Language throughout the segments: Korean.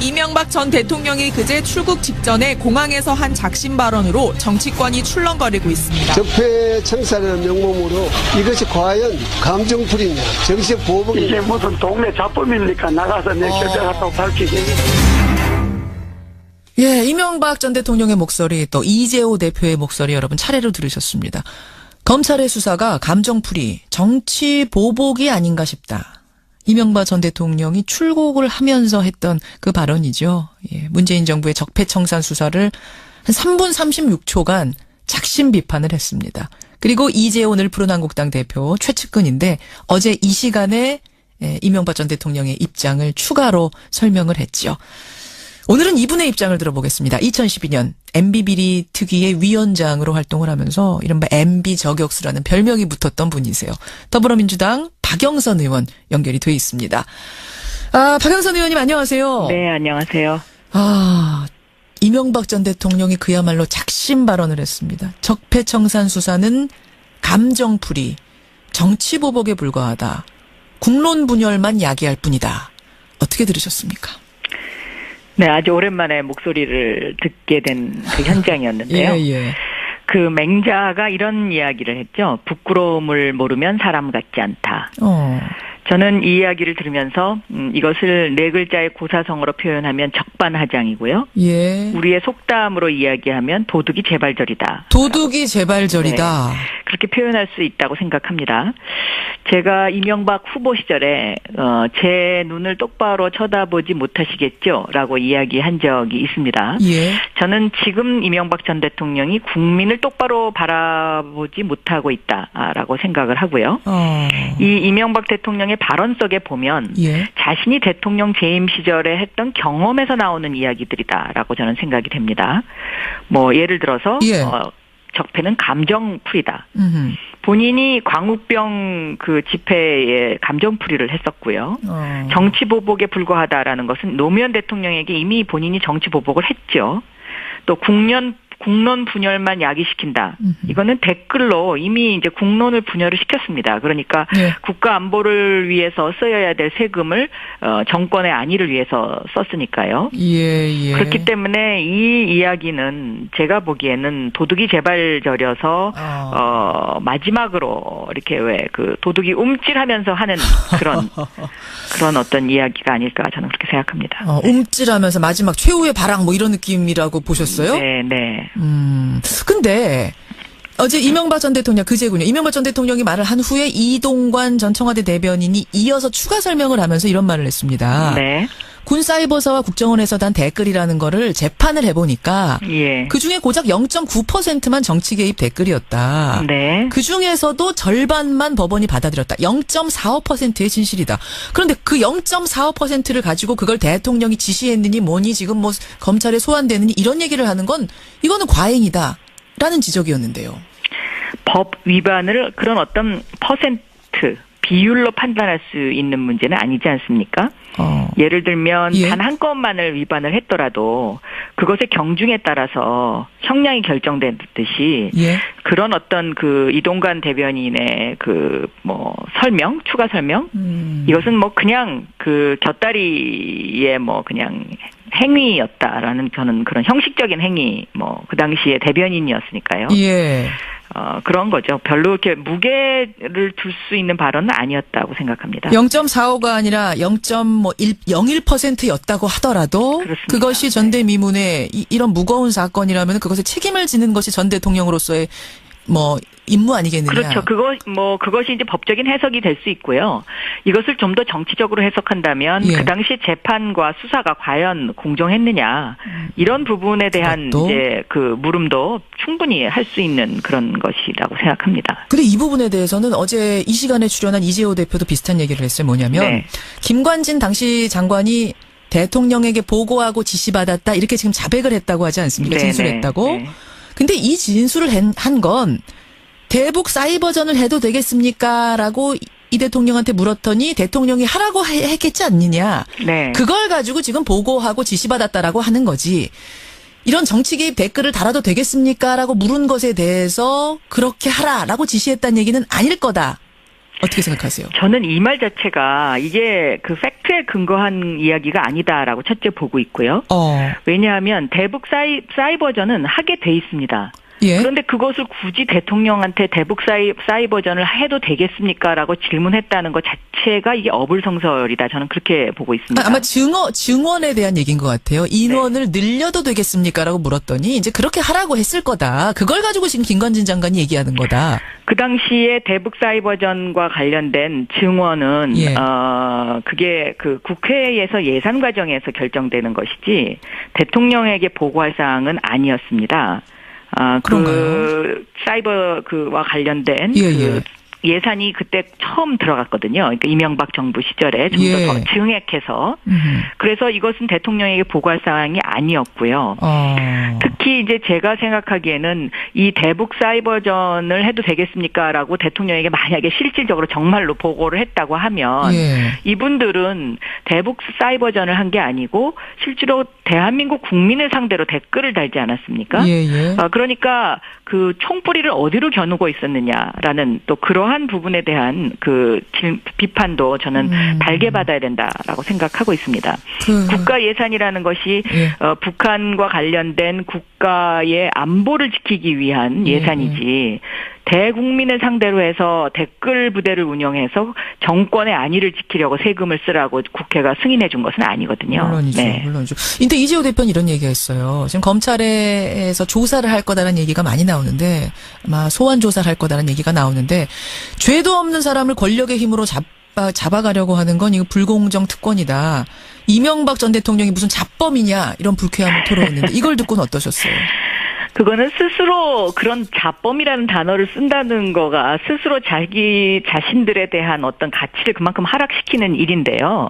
이명박 전 대통령이 그제 출국 직전에 공항에서 한 작심 발언으로 정치권이 출렁거리고 있습니다. 적폐청산이라는 명목으로 이것이 과연 감정풀이냐, 정치적 보복이냐. 이게 무슨 동네 잡범입니까? 나가서 내 결정했다고 밝히기. 예, 이명박 전 대통령의 목소리, 또 이재호 대표의 목소리 여러분 차례로 들으셨습니다. 검찰의 수사가 감정풀이, 정치 보복이 아닌가 싶다. 이명박 전 대통령이 출국을 하면서 했던 그 발언이죠. 예, 문재인 정부의 적폐청산 수사를 한 3분 36초간 작심 비판을 했습니다. 그리고 이재호 오늘 푸른한국당 대표 최측근인데 어제 이 시간에 이명박 전 대통령의 입장을 추가로 설명을 했죠. 오늘은 이분의 입장을 들어보겠습니다. 2012년 MB비리 특위의 위원장으로 활동을 하면서 이른바 MB 저격수라는 별명이 붙었던 분이세요. 더불어민주당 박영선 의원 연결이 돼 있습니다. 박영선 의원님 안녕하세요. 네, 안녕하세요. 이명박 전 대통령이 그야말로 작심 발언을 했습니다. 적폐청산 수사는 감정풀이, 정치보복에 불과하다. 국론 분열만 야기할 뿐이다. 어떻게 들으셨습니까? 네, 아주 오랜만에 목소리를 듣게 된 그 현장이었는데요. 예. 그 맹자가 이런 이야기를 했죠. 부끄러움을 모르면 사람 같지 않다. 저는 이 이야기를 들으면서 이것을 네 글자의 고사성어로 표현하면 적반하장이고요. 예. 우리의 속담으로 이야기하면 도둑이 재발절이다. 도둑이 재발절이다. 네, 그렇게 표현할 수 있다고 생각합니다. 제가 이명박 후보 시절에 제 눈을 똑바로 쳐다보지 못하시겠죠? 라고 이야기한 적이 있습니다. 예. 저는 지금 이명박 전 대통령이 국민을 똑바로 바라보지 못하고 있다라고 생각을 하고요. 이 이명박 대통령의 발언 속에 보면 예. 자신이 대통령 재임 시절에 했던 경험에서 나오는 이야기들이다라고 저는 생각이 됩니다. 뭐 예를 들어서 예. 적폐는 감정풀이다. 음흠. 본인이 광우병 그 집회에 감정풀이를 했었고요. 정치보복에 불과하다라는 것은 노무현 대통령에게 이미 본인이 정치보복을 했죠. 또 국론 분열만 야기시킨다. 이거는 댓글로 이미 이제 국론을 분열을 시켰습니다. 그러니까 예. 국가 안보를 위해서 써야 될 세금을 정권의 안위를 위해서 썼으니까요. 예. 그렇기 때문에 이 이야기는 제가 보기에는 도둑이 재발절여서 마지막으로 이렇게 왜 그 도둑이 움찔하면서 하는 그런 어떤 이야기가 아닐까 저는 그렇게 생각합니다. 움찔하면서 마지막 최후의 발악 뭐 이런 느낌이라고 보셨어요? 네. 근데 어제 이명박 전 대통령 그제군요. 이명박 전 대통령이 말을 한 후에 이동관 전 청와대 대변인이 이어서 추가 설명을 하면서 이런 말을 했습니다. 네. 군사이버사와 국정원에서 단 댓글이라는 거를 재판을 해보니까 예. 그중에 고작 0.9%만 정치 개입 댓글이었다. 네. 그중에서도 절반만 법원이 받아들였다. 0.45%의 진실이다. 그런데 그 0.45%를 가지고 그걸 대통령이 지시했느니 뭐니 지금 뭐 검찰에 소환되느니 이런 얘기를 하는 건 이거는 과잉이다. 라는 지적이었는데요. 법 위반을 그런 어떤 퍼센트 비율로 판단할 수 있는 문제는 아니지 않습니까? 예를 들면 예. 단 한 건만을 위반을 했더라도 그것의 경중에 따라서 형량이 결정되듯이 예. 그런 어떤 그 이동관 대변인의 그 뭐 설명, 추가 설명 이것은 뭐 그냥 그 곁다리의 뭐 그냥 행위였다라는 저는 그런 형식적인 행위 뭐 그 당시에 대변인이었으니까요. 예. 그런 거죠. 별로 이렇게 무게를 둘 수 있는 발언은 아니었다고 생각합니다. 0.45가 아니라 0.01%였다고 하더라도 그렇습니다. 그것이 전대미문의 이런 무거운 사건이라면 그것에 책임을 지는 것이 전 대통령으로서의 뭐 임무 아니겠느냐. 그렇죠. 그것이 이제 법적인 해석이 될 수 있고요. 이것을 좀 더 정치적으로 해석한다면 예. 그 당시 재판과 수사가 과연 공정했느냐 이런 부분에 대한 그것도? 이제 그 물음도 충분히 할 수 있는 그런 것이라고 생각합니다. 근데 이 부분에 대해서는 어제 이 시간에 출연한 이재호 대표도 비슷한 얘기를 했어요. 뭐냐면 네. 김관진 당시 장관이 대통령에게 보고하고 지시받았다 이렇게 지금 자백을 했다고 하지 않습니까? 네네. 진술했다고. 네. 근데 이 진술을 한 건 대북 사이버전을 해도 되겠습니까? 라고 이 대통령한테 물었더니 대통령이 하라고 했겠지 않느냐. 네. 그걸 가지고 지금 보고하고 지시받았다라고 하는 거지. 이런 정치 개입 댓글을 달아도 되겠습니까? 라고 물은 것에 대해서 그렇게 하라라고 지시했다는 얘기는 아닐 거다. 어떻게 생각하세요? 저는 이 말 자체가 이게 그 팩트에 근거한 이야기가 아니다라고 첫째 보고 있고요. 왜냐하면 대북 사이버전은 하게 돼 있습니다. 예. 그런데 그것을 굳이 대통령한테 대북 사이버전을 해도 되겠습니까라고 질문했다는 것 자체가 이게 어불성설이다. 저는 그렇게 보고 있습니다. 아마 증원에 대한 얘기인 것 같아요. 인원을 늘려도 되겠습니까라고 물었더니 이제 그렇게 하라고 했을 거다. 그걸 가지고 지금 김관진 장관이 얘기하는 거다. 그 당시에 대북 사이버전과 관련된 증원은 그게 그 국회에서 예산 과정에서 결정되는 것이지 대통령에게 보고할 사항은 아니었습니다. 그 사이버 그와 관련된 그 예산이 그때 처음 들어갔거든요. 그러니까 이명박 정부 시절에 좀 더 증액해서. 그래서 이것은 대통령에게 보고할 사항이 아니었고요. 특히 이제 제가 생각하기에는 이 대북 사이버전을 해도 되겠습니까라고 대통령에게 만약에 실질적으로 정말로 보고를 했다고 하면 이분들은 대북 사이버전을 한 게 아니고 실제로 대한민국 국민을 상대로 댓글을 달지 않았습니까? 그러니까 그 총뿌리를 어디로 겨누고 있었느냐라는 또 그러한 부분에 대한 그 비판도 저는 달게 받아야 된다라고 생각하고 있습니다. 국가 예산이라는 것이 북한과 관련된 국가의 안보를 지키기 위한 예산이지 대국민을 상대로 해서 댓글 부대를 운영해서 정권의 안위를 지키려고 세금을 쓰라고 국회가 승인해 준 것은 아니거든요. 물론이죠. 물론이죠. 근데 이재호 대표는 이런 얘기가 있어요. 지금 검찰에서 조사를 할 거다라는 얘기가 많이 나오는데 아마 소환 조사를 할 거다라는 얘기가 나오는데 죄도 없는 사람을 권력의 힘으로 잡아가려고 하는 건 이거 불공정 특권이다. 이명박 전 대통령이 무슨 잡범이냐 이런 불쾌함을 토로했는데 이걸 듣고는 어떠셨어요? 그거는 스스로 그런 자범이라는 단어를 쓴다는 거가 스스로 자기 자신들에 대한 어떤 가치를 그만큼 하락시키는 일인데요.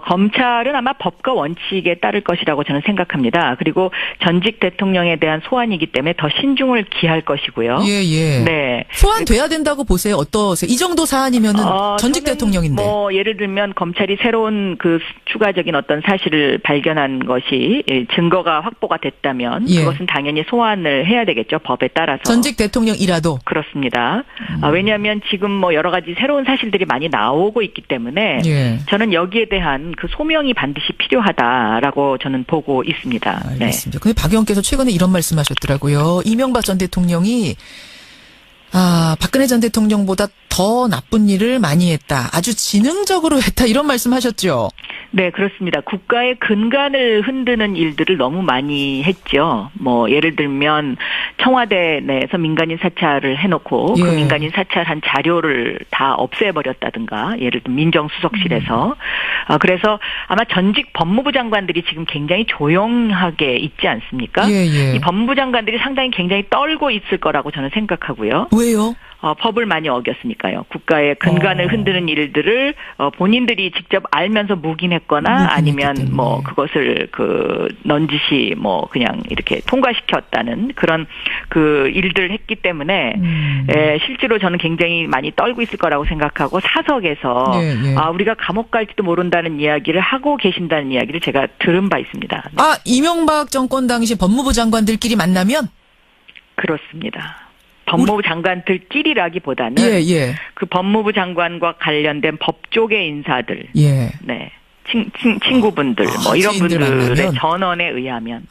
검찰은 아마 법과 원칙에 따를 것이라고 저는 생각합니다. 그리고 전직 대통령에 대한 소환이기 때문에 더 신중을 기할 것이고요. 네. 소환돼야 된다고 보세요. 어떠세요? 이 정도 사안이면은 전직 대통령인데. 뭐 예를 들면 검찰이 새로운 그 추가적인 어떤 사실을 발견한 것이 증거가 확보가 됐다면 그것은 당연히 소환을 해야 되겠죠. 법에 따라서. 전직 대통령이라도. 그렇습니다. 왜냐하면 지금 뭐 여러 가지 새로운 사실들이 많이 나오고 있기 때문에 저는 여기에 대한 그 소명이 반드시 필요하다라고 저는 보고 있습니다. 알겠습니다. 근데 박 의원께서 최근에 이런 말씀하셨더라고요. 이명박 전 대통령이 박근혜 전 대통령보다 더 나쁜 일을 많이 했다. 아주 지능적으로 했다. 이런 말씀하셨죠. 네, 그렇습니다. 국가의 근간을 흔드는 일들을 너무 많이 했죠. 뭐 예를 들면 청와대 내에서 민간인 사찰을 해놓고 그 민간인 사찰한 자료를 다 없애버렸다든가 예를 들면 민정수석실에서 그래서 아마 전직 법무부 장관들이 지금 굉장히 조용하게 있지 않습니까? 이 법무부 장관들이 상당히 굉장히 떨고 있을 거라고 저는 생각하고요. 왜요? 법을 많이 어겼으니까요. 국가의 근간을 흔드는 일들을 본인들이 직접 알면서 묵인했거나 아니면 뭐 그것을 넌지시 뭐 그냥 이렇게 통과시켰다는 그런 그 일들을 했기 때문에 실제로 저는 굉장히 많이 떨고 있을 거라고 생각하고 사석에서 우리가 감옥 갈지도 모른다는 이야기를 하고 계신다는 이야기를 제가 들은 바 있습니다. 이명박 정권 당시 법무부 장관들끼리 만나면? 그렇습니다. 법무부 장관들끼리라기보다는 그 법무부 장관과 관련된 법조계 인사들, 친구분들, 뭐 이런 분들의 전언에 의하면.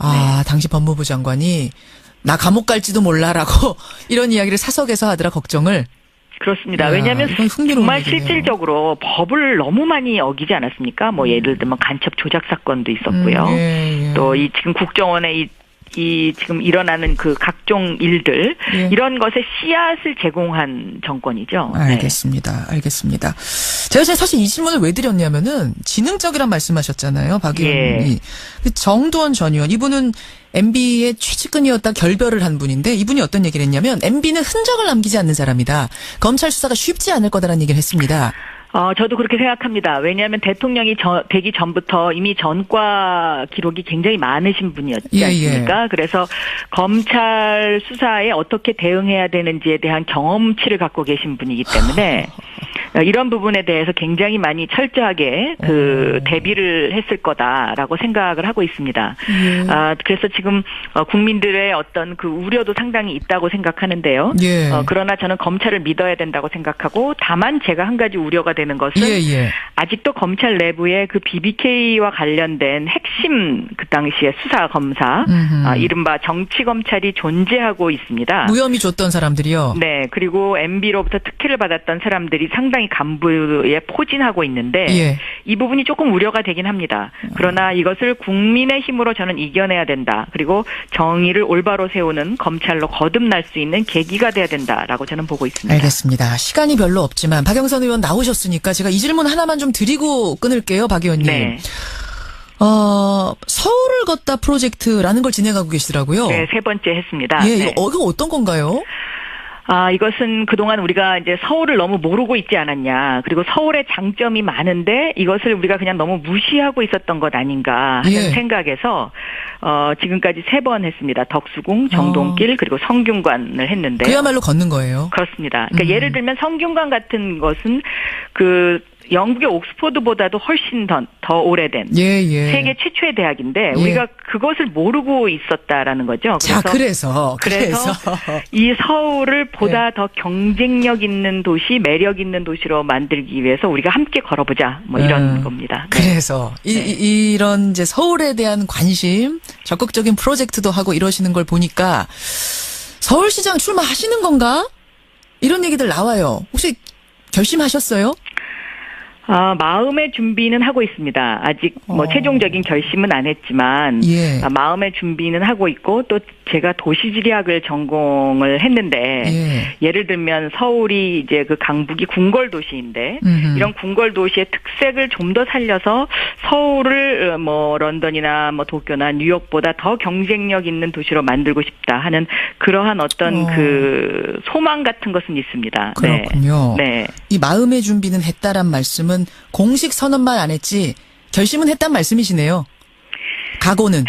당시 법무부 장관이 나 감옥 갈지도 몰라라고 이런 이야기를 사석에서 하더라 걱정을. 그렇습니다. 왜냐하면 정말 실질적으로 법을 너무 많이 어기지 않았습니까? 뭐 예를 들면 간첩 조작 사건도 있었고요. 또 이 지금 국정원의 이 지금 일어나는 그 각종 일들 이런 것에 씨앗을 제공한 정권이죠. 알겠습니다. 제가 사실 이 질문을 왜 드렸냐면은 지능적이란 말씀하셨잖아요. 박 의원이. 정두원 전 의원 이분은 MB의 최측근이었다 결별을 한 분인데 이분이 어떤 얘기를 했냐면 MB는 흔적을 남기지 않는 사람이다. 검찰 수사가 쉽지 않을 거다라는 얘기를 했습니다. 저도 그렇게 생각합니다. 왜냐하면 대통령이 되기 전부터 이미 전과 기록이 굉장히 많으신 분이었지 않습니까? 그래서 검찰 수사에 어떻게 대응해야 되는지에 대한 경험치를 갖고 계신 분이기 때문에 이런 부분에 대해서 굉장히 많이 철저하게 대비를 했을 거다라고 생각을 하고 있습니다. 그래서 지금 국민들의 어떤 그 우려도 상당히 있다고 생각하는데요. 예. 그러나 저는 검찰을 믿어야 된다고 생각하고 다만 제가 한 가지 우려가 되는 것은 아직도 검찰 내부에 그 BBK와 관련된 핵심 그 당시에 수사 검사 이른바 정치 검찰이 존재하고 있습니다. 무혐의 줬던 사람들이요. 네. 그리고 MB로부터 특혜를 받았던 사람들이 상당히 간부에 포진하고 있는데 이 부분이 조금 우려가 되긴 합니다. 그러나 이것을 국민의 힘으로 저는 이겨내야 된다. 그리고 정의를 올바로 세우는 검찰로 거듭날 수 있는 계기가 돼야 된다라고 저는 보고 있습니다. 알겠습니다. 시간이 별로 없지만 박영선 의원 나오셨으니까 제가 이 질문 하나만 좀 드리고 끊을게요. 박 의원님. 네. 서울을 걷다 프로젝트라는 걸 진행하고 계시더라고요. 네, 3번째 했습니다. 예, 네. 이거 어떤 건가요? 이것은 그동안 우리가 이제 서울을 너무 모르고 있지 않았냐. 그리고 서울의 장점이 많은데 이것을 우리가 그냥 너무 무시하고 있었던 것 아닌가 하는 생각에서 지금까지 3번 했습니다. 덕수궁, 정동길, 그리고 성균관을 했는데. 그야말로 걷는 거예요. 그렇습니다. 그러니까 예를 들면 성균관 같은 것은 그 영국의 옥스퍼드보다도 훨씬 더 오래된 세계 최초의 대학인데 우리가 그것을 모르고 있었다라는 거죠. 그래서 이 서울을 보다 더 경쟁력 있는 도시, 매력 있는 도시로 만들기 위해서 우리가 함께 걸어보자. 뭐 이런 겁니다. 네. 그래서 이런 이제 서울에 대한 관심, 적극적인 프로젝트도 하고 이러시는 걸 보니까 서울시장 출마하시는 건가? 이런 얘기들 나와요. 혹시 결심하셨어요? 마음의 준비는 하고 있습니다. 아직 뭐 최종적인 결심은 안 했지만 마음의 준비는 하고 있고 또 제가 도시지리학을 전공을 했는데 예를 들면 서울이 이제 그 강북이 궁궐 도시인데 이런 궁궐 도시의 특색을 좀 더 살려서 서울을 뭐 런던이나 뭐 도쿄나 뉴욕보다 더 경쟁력 있는 도시로 만들고 싶다 하는 그러한 어떤 그 소망 같은 것은 있습니다. 그렇군요. 네. 이 마음의 준비는 했다란 말씀은 공식 선언만 안 했지 결심은 했단 말씀이시네요. 각오는.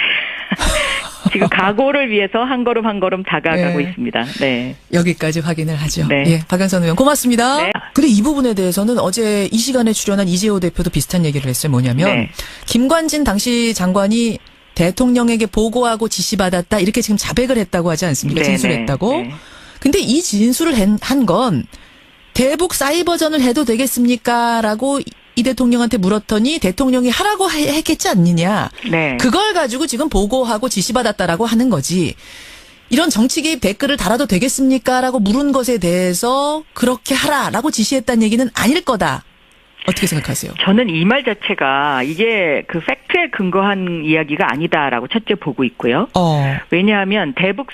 지금 각오를 위해서 한 걸음 한 걸음 다가가고 있습니다. 네. 여기까지 확인을 하죠. 네. 예, 박영선 의원 고맙습니다. 네. 근데 이 부분에 대해서는 어제 이 시간에 출연한 이재호 대표도 비슷한 얘기를 했어요. 뭐냐면 김관진 당시 장관이 대통령에게 보고하고 지시받았다 이렇게 지금 자백을 했다고 하지 않습니까? 진술했다고. 근데 이 진술을 한 건 대북 사이버전을 해도 되겠습니까? 라고 이 대통령한테 물었더니 대통령이 하라고 했겠지 않느냐. 그걸 가지고 지금 보고하고 지시받았다라고 하는 거지. 이런 정치 개입 댓글을 달아도 되겠습니까? 라고 물은 것에 대해서 그렇게 하라라고 지시했다는 얘기는 아닐 거다. 어떻게 생각하세요? 저는 이 말 자체가 이게 그 팩트에 근거한 이야기가 아니다라고 첫째 보고 있고요. 왜냐하면 대북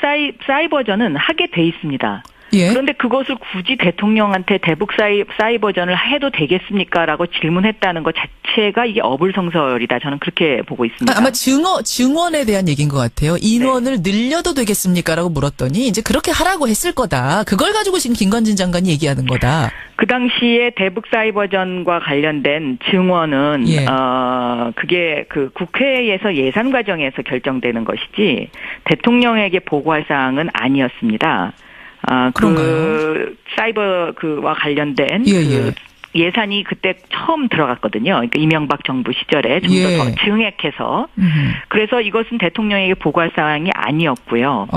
사이버전은 하게 돼 있습니다. 그런데 그것을 굳이 대통령한테 대북 사이버전을 해도 되겠습니까? 라고 질문했다는 것 자체가 이게 어불성설이다. 저는 그렇게 보고 있습니다. 아마 증언에 대한 얘기인 것 같아요. 인원을 늘려도 되겠습니까? 라고 물었더니 이제 그렇게 하라고 했을 거다. 그걸 가지고 지금 김관진 장관이 얘기하는 거다. 그 당시에 대북 사이버전과 관련된 증언은 그게 그 국회에서 예산 과정에서 결정되는 것이지 대통령에게 보고할 사항은 아니었습니다. 그 사이버 그와 관련된 그 예산이 그때 처음 들어갔거든요. 그러니까 이명박 정부 시절에 좀 더 증액해서. 그래서 이것은 대통령에게 보고할 사항이 아니었고요.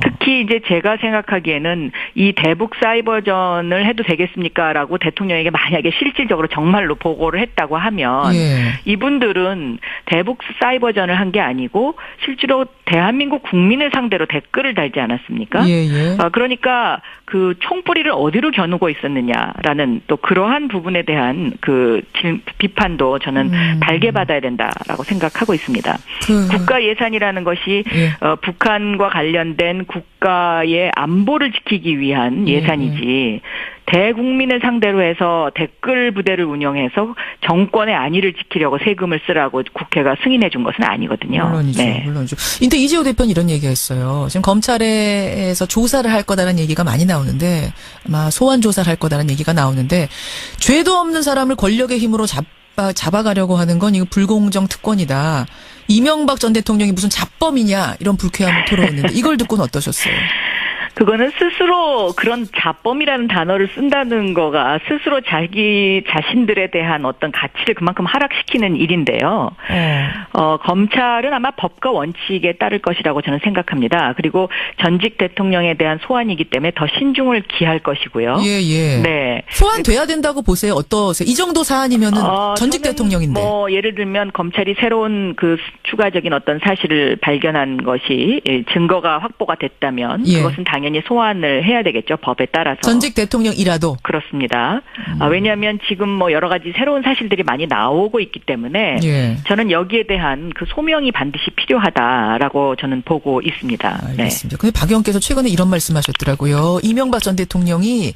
특히 이제 제가 생각하기에는 이 대북 사이버전을 해도 되겠습니까? 라고 대통령에게 만약에 실질적으로 정말로 보고를 했다고 하면 이분들은 대북 사이버전을 한 게 아니고 실제로 대한민국 국민을 상대로 댓글을 달지 않았습니까? 그러니까 그 총뿌리를 어디로 겨누고 있었느냐라는 또 그러한 부분에 대한 그 비판도 저는 달게 받아야 된다라고 생각하고 있습니다. 국가 예산이라는 것이 북한과 관련된 국가의 안보를 지키기 위한 예산이지 대국민을 상대로 해서 댓글 부대를 운영해서 정권의 안위를 지키려고 세금을 쓰라고 국회가 승인해 준 것은 아니거든요. 물론이죠. 물론이죠. 근데 이재호 대표는 이런 얘기했어요. 지금 검찰에서 조사를 할 거다라는 얘기가 많이 나오는데 아마 소환 조사를 할 거다라는 얘기가 나오는데 죄도 없는 사람을 권력의 힘으로 잡아가려고 하는 건 이거 불공정 특권이다. 이명박 전 대통령이 무슨 잡범이냐 이런 불쾌함을 토로했는데 이걸 듣고는 어떠셨어요? 그거는 스스로 그런 자범이라는 단어를 쓴다는 거가 스스로 자기 자신들에 대한 어떤 가치를 그만큼 하락시키는 일인데요. 검찰은 아마 법과 원칙에 따를 것이라고 저는 생각합니다. 그리고 전직 대통령에 대한 소환이기 때문에 더 신중을 기할 것이고요. 예. 네. 소환돼야 된다고 보세요. 어떠세요? 이 정도 사안이면은 전직 대통령인데. 뭐 예를 들면 검찰이 새로운 그 추가적인 어떤 사실을 발견한 것이 증거가 확보가 됐다면 예. 그것은 당연히 소환을 해야 되겠죠. 법에 따라서. 전직 대통령이라도. 그렇습니다. 왜냐하면 지금 뭐 여러 가지 새로운 사실들이 많이 나오고 있기 때문에 예. 저는 여기에 대한 그 소명이 반드시 필요하다라고 저는 보고 있습니다. 알겠습니다. 근데 박 의원께서 최근에 이런 말씀하셨더라고요. 이명박 전 대통령이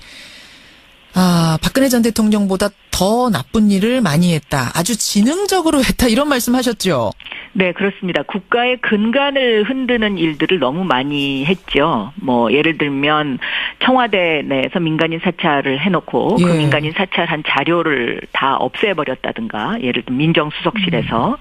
박근혜 전 대통령보다 더 나쁜 일을 많이 했다. 아주 지능적으로 했다. 이런 말씀하셨죠. 네, 그렇습니다. 국가의 근간을 흔드는 일들을 너무 많이 했죠. 뭐 예를 들면 청와대 내에서 민간인 사찰을 해놓고 예. 그 민간인 사찰한 자료를 다 없애버렸다든가 예를 들면 민정수석실에서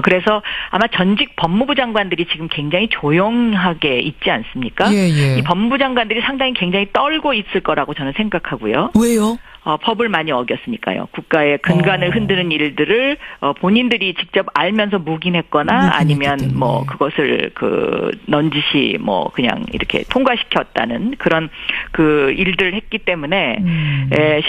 그래서 아마 전직 법무부 장관들이 지금 굉장히 조용하게 있지 않습니까? 예. 이 법무부 장관들이 상당히 굉장히 떨고 있을 거라고 저는 생각하고요. 왜요? 법을 많이 어겼으니까요. 국가의 근간을 흔드는 일들을 본인들이 직접 알면서 묵인했거나 아니면 뭐 그것을 넌지시 뭐 그냥 이렇게 통과시켰다는 그런 그 일들을 했기 때문에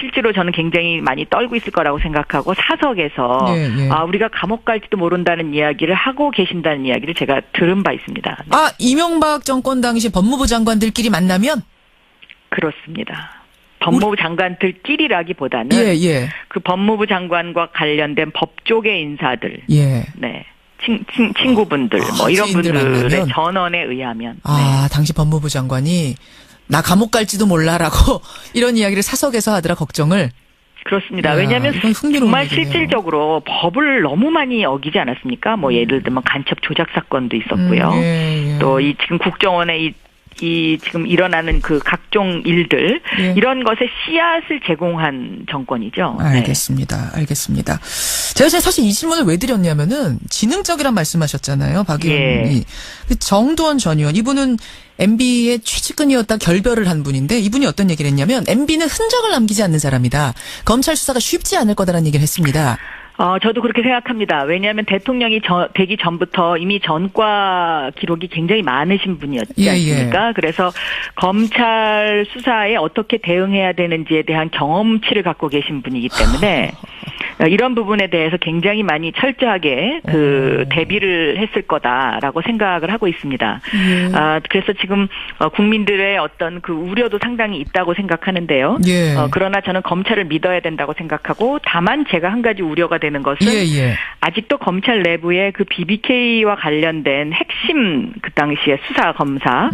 실제로 저는 굉장히 많이 떨고 있을 거라고 생각하고 사석에서 예. 우리가 감옥 갈지도 모른다는 이야기를 하고 계신다는 이야기를 제가 들은 바 있습니다. 이명박 정권 당시 법무부 장관들끼리 만나면? 그렇습니다. 법무부 장관들끼리라기보다는 예. 그 법무부 장관과 관련된 법조계 인사들, 예. 네, 친구분들, 뭐 이런 지인들 분들의 만나면? 전원에 의하면, 당시 법무부 장관이 나 감옥 갈지도 몰라라고 이런 이야기를 사석에서 하더라 걱정을. 그렇습니다. 야, 왜냐하면 이건 흥미로운 정말 얘기네요. 실질적으로 법을 너무 많이 어기지 않았습니까? 뭐 예를 들면 간첩 조작 사건도 있었고요. 예. 또 이 지금 국정원의 이 지금 일어나는 그 각종 일들 예. 이런 것에 씨앗을 제공한 정권이죠. 알겠습니다. 제가 사실 이 질문을 왜 드렸냐면은 지능적이란 말씀하셨잖아요. 박 의원이. 예. 정두원 전 의원 이분은 MB의 최측근이었다 결별을 한 분인데 이분이 어떤 얘기를 했냐면 MB는 흔적을 남기지 않는 사람이다. 검찰 수사가 쉽지 않을 거다라는 얘기를 했습니다. 저도 그렇게 생각합니다. 왜냐하면 대통령이 되기 전부터 이미 전과 기록이 굉장히 많으신 분이었지 않습니까? 그래서 검찰 수사에 어떻게 대응해야 되는지에 대한 경험치를 갖고 계신 분이기 때문에 이런 부분에 대해서 굉장히 많이 철저하게 대비를 했을 거다라고 생각을 하고 있습니다. 그래서 지금 국민들의 어떤 그 우려도 상당히 있다고 생각하는데요. 예. 그러나 저는 검찰을 믿어야 된다고 생각하고 다만 제가 한 가지 우려가 되는 것은 아직도 검찰 내부에 그 BBK와 관련된 핵심 그 당시에 수사 검사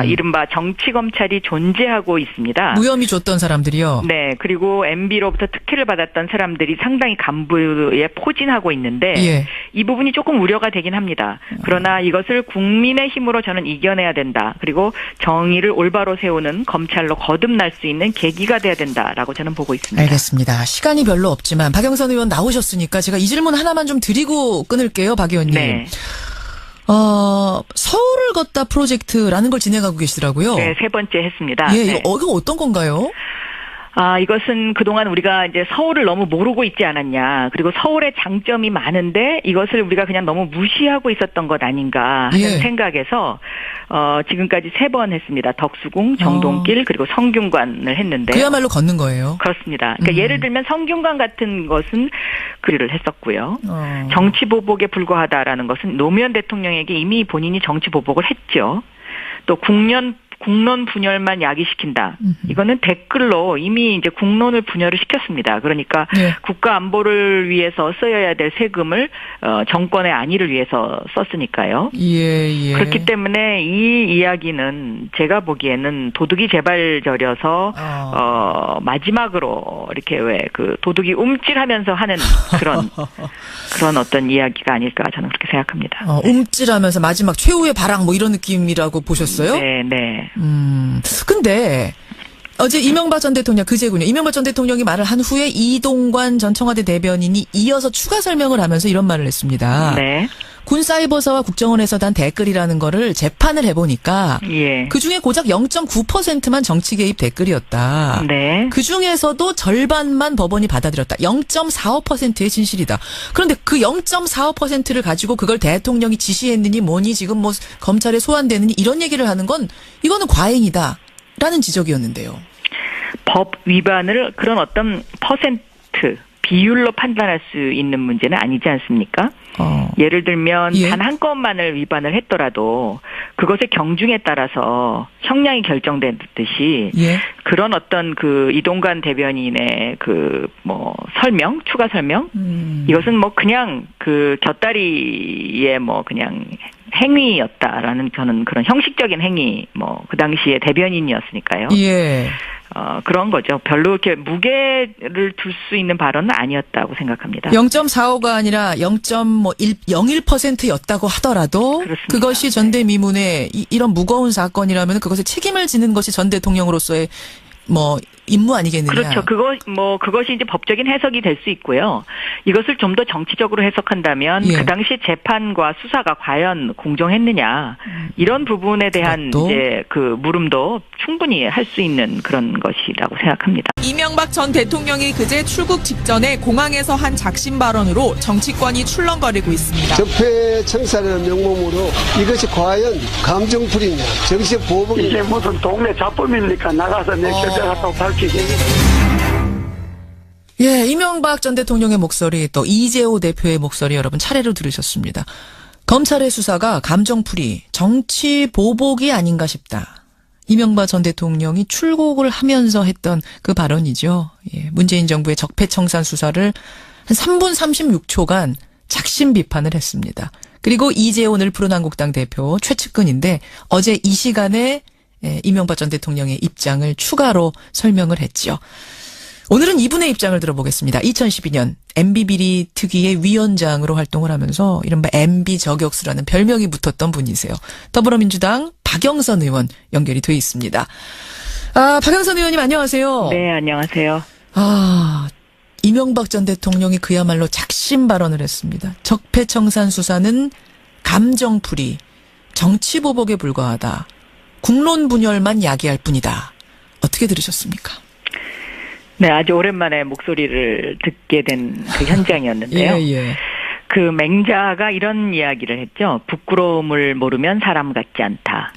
이른바 정치 검찰이 존재하고 있습니다. 무혐의 줬던 사람들이요. 네. 그리고 MB로부터 특혜를 받았던 사람들이 상당히 간부에 포진하고 있는데 이 부분이 조금 우려가 되긴 합니다. 그러나 이것을 국민의 힘으로 저는 이겨내야 된다. 그리고 정의를 올바로 세우는 검찰로 거듭날 수 있는 계기가 돼야 된다라고 저는 보고 있습니다. 알겠습니다. 시간이 별로 없지만 박영선 의원 나오셨으니까 제가 이 질문 하나만 좀 드리고 끊을게요. 박 의원님. 네. 서울을 걷다 프로젝트라는 걸 진행하고 계시더라고요. 네, 3번째 했습니다. 이거 어떤 건가요? 이것은 그동안 우리가 이제 서울을 너무 모르고 있지 않았냐. 그리고 서울의 장점이 많은데 이것을 우리가 그냥 너무 무시하고 있었던 것 아닌가 하는 생각에서 지금까지 3번 했습니다. 덕수궁, 정동길 그리고 성균관을 했는데 그야말로 걷는 거예요. 그렇습니다. 그러니까 예를 들면 성균관 같은 것은 그리를 했었고요. 정치 보복에 불과하다라는 것은 노무현 대통령에게 이미 본인이 정치 보복을 했죠. 또 국론 분열만 야기시킨다. 이거는 댓글로 이미 이제 국론을 분열을 시켰습니다. 그러니까 국가 안보를 위해서 써야 될 세금을 정권의 안위를 위해서 썼으니까요. 그렇기 때문에 이 이야기는 제가 보기에는 도둑이 제발저려서 마지막으로 이렇게 왜 그 도둑이 움찔하면서 하는 그런 어떤 이야기가 아닐까 저는 그렇게 생각합니다. 움찔하면서 마지막 최후의 발악 뭐 이런 느낌이라고 보셨어요? 네. 근데 어제 이명박 전 대통령 그제군요. 이명박 전 대통령이 말을 한 후에 이동관 전 청와대 대변인이 이어서 추가 설명을 하면서 이런 말을 했습니다. 네. 군사이버사와 국정원에서 단 댓글이라는 거를 재판을 해보니까 예. 그중에 고작 0.9%만 정치 개입 댓글이었다. 네. 그중에서도 절반만 법원이 받아들였다. 0.45%의 진실이다. 그런데 그 0.45%를 가지고 그걸 대통령이 지시했느니 뭐니 지금 뭐 검찰에 소환되느니 이런 얘기를 하는 건 이거는 과잉이다. 라는 지적이었는데요. 법 위반을 그런 어떤 퍼센트 비율로 판단할 수 있는 문제는 아니지 않습니까? 예를 들면 예. 단 한 건만을 위반을 했더라도 그것의 경중에 따라서 형량이 결정되듯이 예. 그런 어떤 그 이동관 대변인의 그 뭐 설명, 추가 설명 이것은 뭐 그냥 그 곁다리의 뭐 그냥 행위였다라는 저는 그런 형식적인 행위 뭐 그 당시에 대변인이었으니까요. 예. 그런 거죠. 별로 이렇게 무게를 둘 수 있는 발언은 아니었다고 생각합니다. 0.45가 아니라 0.01%였다고 하더라도 그렇습니다. 그것이 전대미문의 이런 무거운 사건이라면 그것에 책임을 지는 것이 전 대통령으로서의 뭐 임무 아니겠느냐. 그렇죠. 그것이 이제 법적인 해석이 될 수 있고요. 이것을 좀 더 정치적으로 해석한다면 예. 그 당시 재판과 수사가 과연 공정했느냐 이런 부분에 대한 그것도. 이제 그 물음도 충분히 할 수 있는 그런 것이라고 생각합니다. 이명박 전 대통령이 그제 출국 직전에 공항에서 한 작심 발언으로 정치권이 출렁거리고 있습니다. 적폐 청산하는 명목으로 이것이 과연 감정풀이냐 정치 보복이냐. 이게 무슨 동네 잡범입니까? 나가서 내 결정했다고 밝히기. 예, 이명박 전 대통령의 목소리 또 이재호 대표의 목소리 여러분 차례로 들으셨습니다. 검찰의 수사가 감정풀이, 정치 보복이 아닌가 싶다. 이명박 전 대통령이 출국을 하면서 했던 그 발언이죠. 예, 문재인 정부의 적폐청산 수사를 한 3분 36초간 작심 비판을 했습니다. 그리고 이재호 늘푸른한국당 대표 최측근인데 어제 이 시간에 이명박 전 대통령의 입장을 추가로 설명을 했죠. 오늘은 이분의 입장을 들어보겠습니다. 2012년 MB 비리 특위의 위원장으로 활동을 하면서 이른바 MB 저격수라는 별명이 붙었던 분이세요. 더불어민주당 박영선 의원 연결이 돼 있습니다. 박영선 의원님 안녕하세요. 네, 안녕하세요. 이명박 전 대통령이 그야말로 작심 발언을 했습니다. 적폐청산 수사는 감정풀이, 정치보복에 불과하다. 국론 분열만 야기할 뿐이다. 어떻게 들으셨습니까? 네, 아주 오랜만에 목소리를 듣게 된 그 현장이었는데요. 예. 그 맹자가 이런 이야기를 했죠. 부끄러움을 모르면 사람 같지 않다.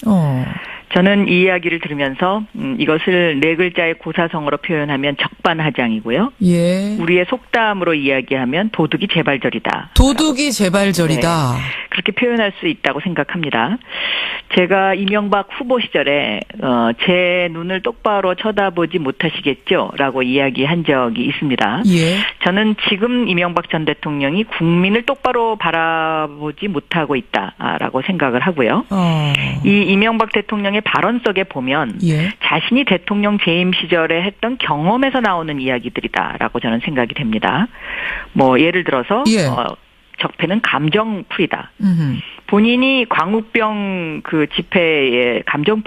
저는 이 이야기를 들으면서 이것을 네 글자의 고사성어로 표현하면 적반하장이고요. 예. 우리의 속담으로 이야기하면 도둑이 재발절이다. 도둑이 재발절이다. 네, 그렇게 표현할 수 있다고 생각합니다. 제가 이명박 후보 시절에 제 눈을 똑바로 쳐다보지 못하시겠죠? 라고 이야기한 적이 있습니다. 예. 저는 지금 이명박 전 대통령이 국민을 똑바로 바라보지 못하고 있다라고 생각을 하고요. 이 이명박 대통령의 발언 속에 보면 예. 자신이 대통령 재임 시절에 했던 경험에서 나오는 이야기들이다라고 저는 생각이 됩니다. 뭐 예를 들어서 예. 적폐는 감정풀이다. 음흠. 본인이 광우병 그 집회에 감정풀이